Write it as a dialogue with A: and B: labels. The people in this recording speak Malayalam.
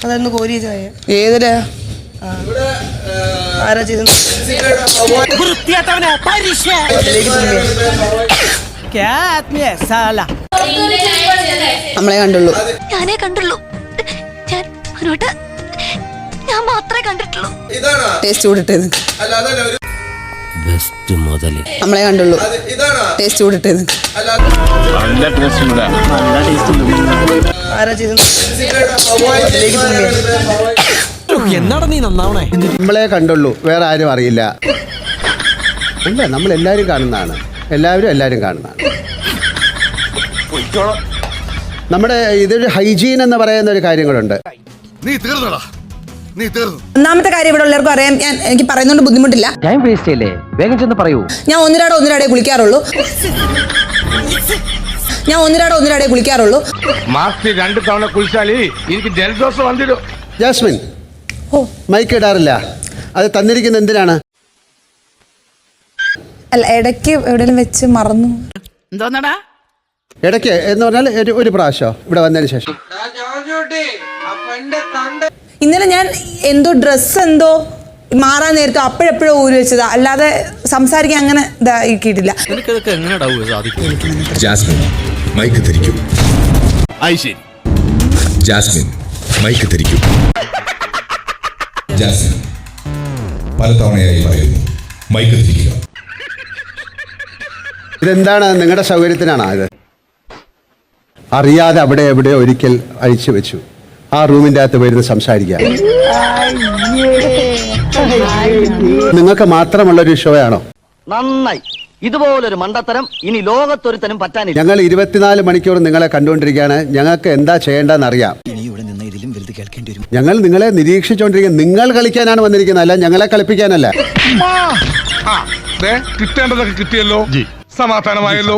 A: അതൊന്ന് കോരി ചായ
B: ഏതിലാ
A: ആരാ ചെയ്തു
B: നമ്മളെ കണ്ടുള്ളൂ.
C: ഞാനേ കണ്ടുള്ളൂ. ഞാൻ മാത്രമേ കണ്ടിട്ടുള്ളൂ.
B: ടേസ്റ്റ് കൂടിട്ടത് നമ്മളെ കണ്ടുള്ളൂ. ടേസ്റ്റ് കൂടിട്ടത്
A: ആരാ ചെയ്തു
D: എന്നാടാ നീ നന്നാവണേ?
E: നമ്മളെ കണ്ടുള്ളൂ, വേറെ ആരും അറിയില്ല. അല്ല, നമ്മൾ എല്ലാവരും കാണുന്നതാണ്. എല്ലാവരും കാണുന്നതാണ്. നമ്മുടെ ഇതൊരു ഹൈജീൻ എന്ന് പറയുന്ന ഒരു കാര്യങ്ങളുണ്ട്.
B: ഒന്നാമത്തെ കാര്യം ഇവിടെ എല്ലാവർക്കും അറിയാം. എനിക്ക് പറയുന്നതുകൊണ്ട് ബുദ്ധിമുട്ടില്ല.
D: ടൈം വേസ്റ്റ് ചെയ്യല്ലേ, വേഗം ചെന്ന് പറയൂ.
B: ഞാൻ ഒന്നിരാടെ കുളിക്കാറുള്ളൂ.
F: മാസത്തിൽ 2 തവണ കുളിച്ചാലേ എനിക്ക് ജലദോഷം വന്നിടും.
E: ജാസ്മിൻ, മൈക്ക് ഇടാറില്ല. അത് തന്നിരിക്കുന്നത് എന്തിനാണ്?
B: അല്ല, ഇടയ്ക്ക് എവിടെയെങ്കിലും വെച്ച് മറന്നു.
A: എന്തോന്നടാ
E: ഇടയ്ക്ക് എന്ന് പറഞ്ഞാൽ ഒരു പ്രാവശ്യം ഇവിടെ വന്നതിന് ശേഷം.
B: ഇന്നലെ ഞാൻ എന്തോ ഡ്രസ്സ് എന്തോ മാറാൻ നേരത്തെ അപ്പോഴെപ്പോഴും ഊരി വെച്ചതാ, അല്ലാതെ സംസാരിക്കാൻ അങ്ങനെ ഇതാക്കിയിട്ടില്ല.
G: ജാസ്മിൻ മൈക്ക് തിരിക്കും. ജാസ്മിൻ മൈക്ക് തിരിക്കും. ജാസ്മിൻ പലതവണയായി പറയുന്നു, മൈക്ക് തിരിക്കുക.
E: ഇതെന്താണ്, നിങ്ങളുടെ സൗകര്യത്തിനാണോ ഇത്? അറിയാതെ അവിടെ എവിടെ ഒരിക്കൽ അഴിച്ചു വെച്ചു. ആ റൂമിൻ്റെ അകത്ത് വരുന്ന സംസാരിക്കുക. നിങ്ങൾക്ക് മാത്രമുള്ളൊരു ഷോ ആണോ?
D: നന്നായി. ഇതുപോലൊരു മണ്ടത്തരം ഇനി ലോകത്തൊരുത്തനും പറ്റാനില്ല.
E: ഞങ്ങൾ 24 മണിക്കൂർ നിങ്ങളെ കണ്ടുകൊണ്ടിരിക്കുകയാണ്. ഞങ്ങൾക്ക് എന്താ ചെയ്യേണ്ടതെന്ന് അറിയാം. ഞങ്ങൾ നിങ്ങളെ നിരീക്ഷിച്ചുകൊണ്ടിരിക്കുക. നിങ്ങൾ കളിക്കാനാണ് വന്നിരിക്കുന്നത്, അല്ല ഞങ്ങളെ കളിപ്പിക്കാനല്ല.
F: കിട്ടേണ്ടതൊക്കെ കിട്ടിയല്ലോ, സമാധാനമായല്ലോ.